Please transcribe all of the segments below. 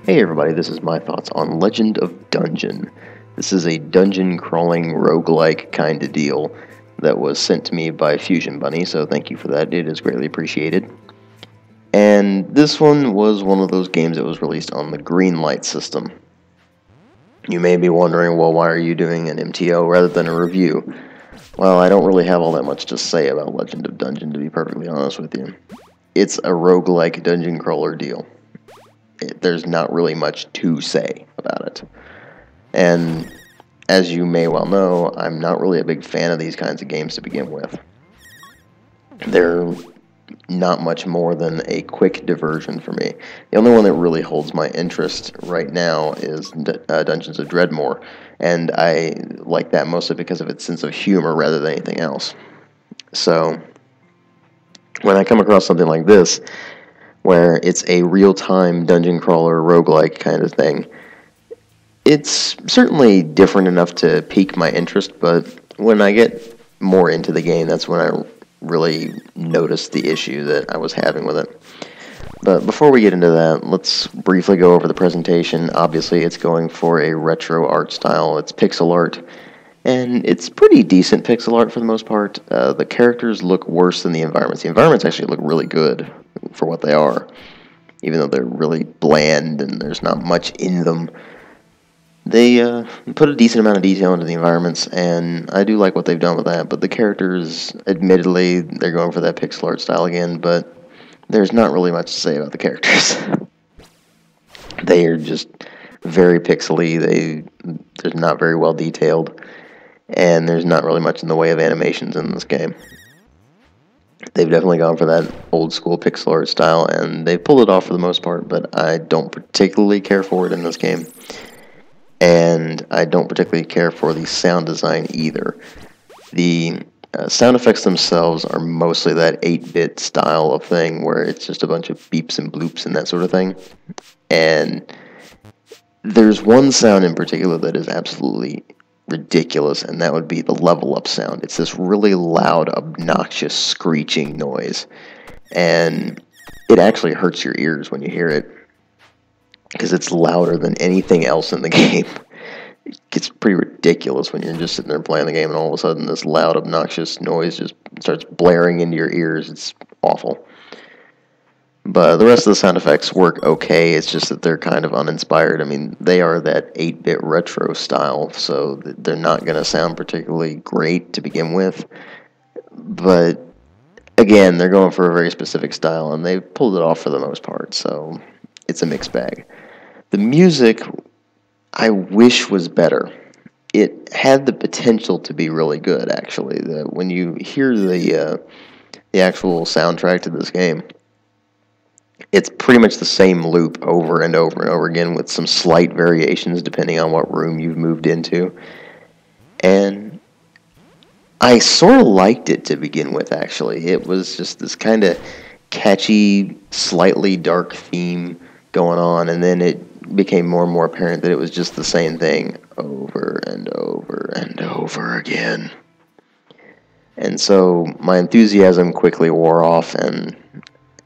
Hey everybody, this is my thoughts on Legend of Dungeon. This is a dungeon crawling roguelike kind of deal that was sent to me by Fusion Bunny, so thank you for that, it is greatly appreciated. And this one was one of those games that was released on the Greenlight system. You may be wondering, well, why are you doing an MTO rather than a review? Well, I don't really have all that much to say about Legend of Dungeon, to be perfectly honest with you. It's a roguelike dungeon crawler deal. There's not really much to say about it. And as you may well know, I'm not really a big fan of these kinds of games to begin with. They're not much more than a quick diversion for me. The only one that really holds my interest right now is Dungeons of Dreadmore, and I like that mostly because of its sense of humor rather than anything else. So, when I come across something like this, where it's a real-time dungeon crawler roguelike kind of thing, it's certainly different enough to pique my interest, but when I get more into the game, that's when I really noticed the issue that I was having with it. But before we get into that, let's briefly go over the presentation. Obviously, it's going for a retro art style. It's pixel art, and it's pretty decent pixel art for the most part. The characters look worse than the environments. The environments actually look really good for what they are, even though they're really bland and there's not much in them. They put a decent amount of detail into the environments, and I do like what they've done with that, but the characters, admittedly, they're going for that pixel art style again, but there's not really much to say about the characters. They are just very pixely, they're not very well detailed, and there's not really much in the way of animations in this game. They've definitely gone for that old school pixel art style, and they pulled it off for the most part, but I don't particularly care for it in this game. And I don't particularly care for the sound design either. The sound effects themselves are mostly that 8-bit style of thing, where it's just a bunch of beeps and bloops and that sort of thing. And there's one sound in particular that is absolutely ridiculous, and that would be the level up sound. It's this really loud, obnoxious, screeching noise, and it actually hurts your ears when you hear it, because it's louder than anything else in the game. It gets pretty ridiculous when you're just sitting there playing the game, and all of a sudden this loud, obnoxious noise just starts blaring into your ears. It's awful. But the rest of the sound effects work okay, it's just that they're kind of uninspired. I mean, they are that 8-bit retro style, so they're not going to sound particularly great to begin with. But, again, they're going for a very specific style, and they pulled it off for the most part, so it's a mixed bag. The music, I wish was better. It had the potential to be really good, actually. When you hear the actual soundtrack to this game, it's pretty much the same loop over and over and over again with some slight variations depending on what room you've moved into. And I sort of liked it to begin with, actually. It was just this kind of catchy, slightly dark theme going on, and then it became more and more apparent that it was just the same thing over and over and over again. And so my enthusiasm quickly wore off, and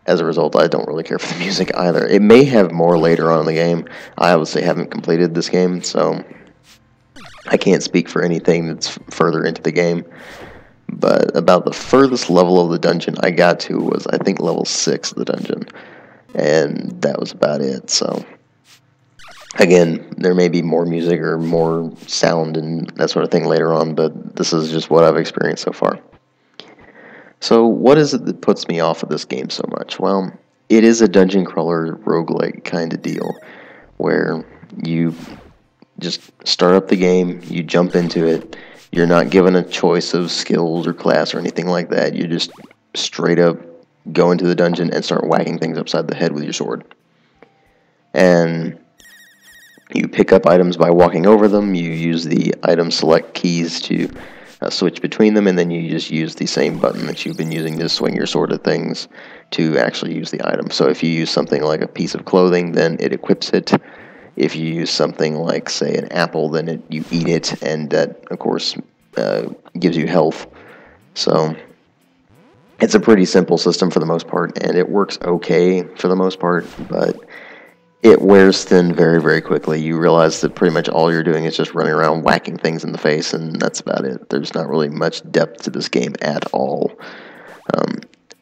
as a result, I don't really care for the music either. It may have more later on in the game. I obviously haven't completed this game, so I can't speak for anything that's further into the game. But about the furthest level of the dungeon I got to was, I think, level 6 of the dungeon. And that was about it, so again, there may be more music or more sound and that sort of thing later on, but this is just what I've experienced so far. So what is it that puts me off of this game so much? Well, it is a dungeon crawler roguelike kind of deal, where you just start up the game, you jump into it, you're not given a choice of skills or class or anything like that, you just straight up go into the dungeon and start whacking things upside the head with your sword. And you pick up items by walking over them, you use the item select keys to switch between them, and then you just use the same button that you've been using to swing your sword at things to actually use the item. So if you use something like a piece of clothing, then it equips it. If you use something like, say, an apple, then you eat it, and that, of course, gives you health. So it's a pretty simple system for the most part, and it works okay for the most part, but it wears thin very, very quickly. You realize that pretty much all you're doing is just running around whacking things in the face, and that's about it. There's not really much depth to this game at all.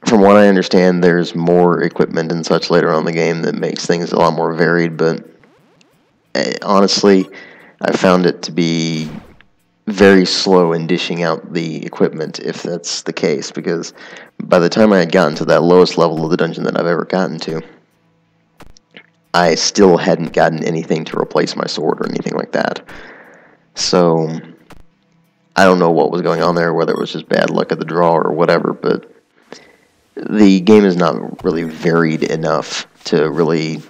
From what I understand, there's more equipment and such later on in the game that makes things a lot more varied, but honestly, I found it to be very slow in dishing out the equipment, if that's the case, because by the time I had gotten to that lowest level of the dungeon that I've ever gotten to, I still hadn't gotten anything to replace my sword or anything like that. So, I don't know what was going on there, whether it was just bad luck of the draw or whatever, but the game is not really varied enough to really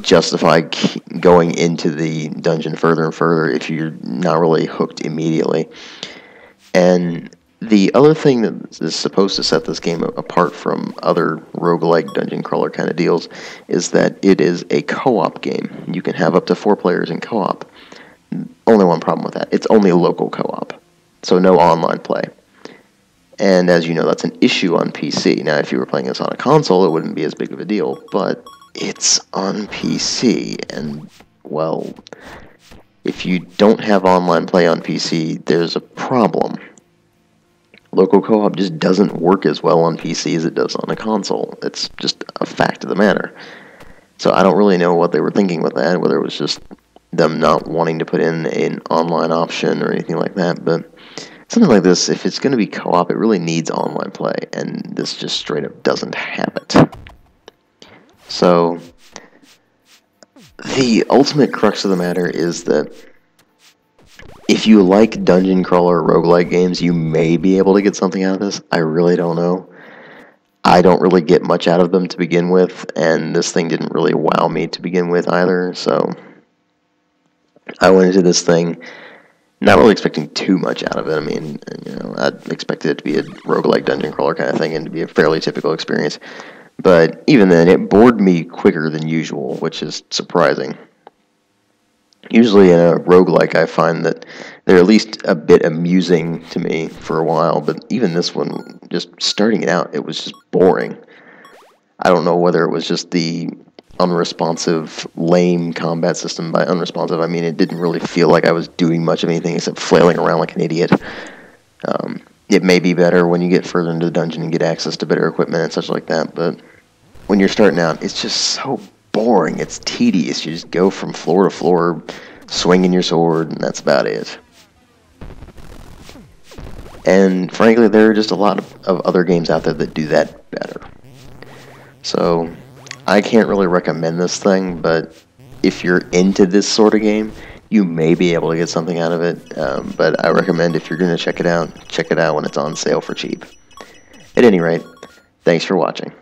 justify going into the dungeon further and further if you're not really hooked immediately. And the other thing that is supposed to set this game apart from other roguelike dungeon crawler kind of deals is that it is a co-op game. You can have up to 4 players in co-op. Only one problem with that. It's only local co-op, so no online play. And as you know, that's an issue on PC. Now, if you were playing this on a console, it wouldn't be as big of a deal, but it's on PC, and, well, if you don't have online play on PC, there's a problem. Local co-op just doesn't work as well on PC as it does on a console. It's just a fact of the matter. So I don't really know what they were thinking with that, whether it was just them not wanting to put in an online option or anything like that, but something like this, if it's going to be co-op, it really needs online play, and this just straight up doesn't have it. So, the ultimate crux of the matter is that if you like dungeon crawler roguelike games, you may be able to get something out of this. I really don't know. I don't really get much out of them to begin with, and this thing didn't really wow me to begin with either, so I went into this thing not really expecting too much out of it. I mean, you know, I expected it to be a roguelike dungeon crawler kind of thing and to be a fairly typical experience. But even then, it bored me quicker than usual, which is surprising. Usually in a roguelike, I find that they're at least a bit amusing to me for a while, but even this one, just starting it out, it was just boring. I don't know whether it was just the unresponsive, lame combat system. By unresponsive, I mean it didn't really feel like I was doing much of anything except flailing around like an idiot. It may be better when you get further into the dungeon and get access to better equipment and such like that, but when you're starting out, it's just so boring. It's tedious. You just go from floor to floor, swinging your sword, and that's about it. And frankly, there are just a lot of other games out there that do that better. So I can't really recommend this thing, but if you're into this sort of game, you may be able to get something out of it, but I recommend if you're going to check it out when it's on sale for cheap. At any rate, thanks for watching.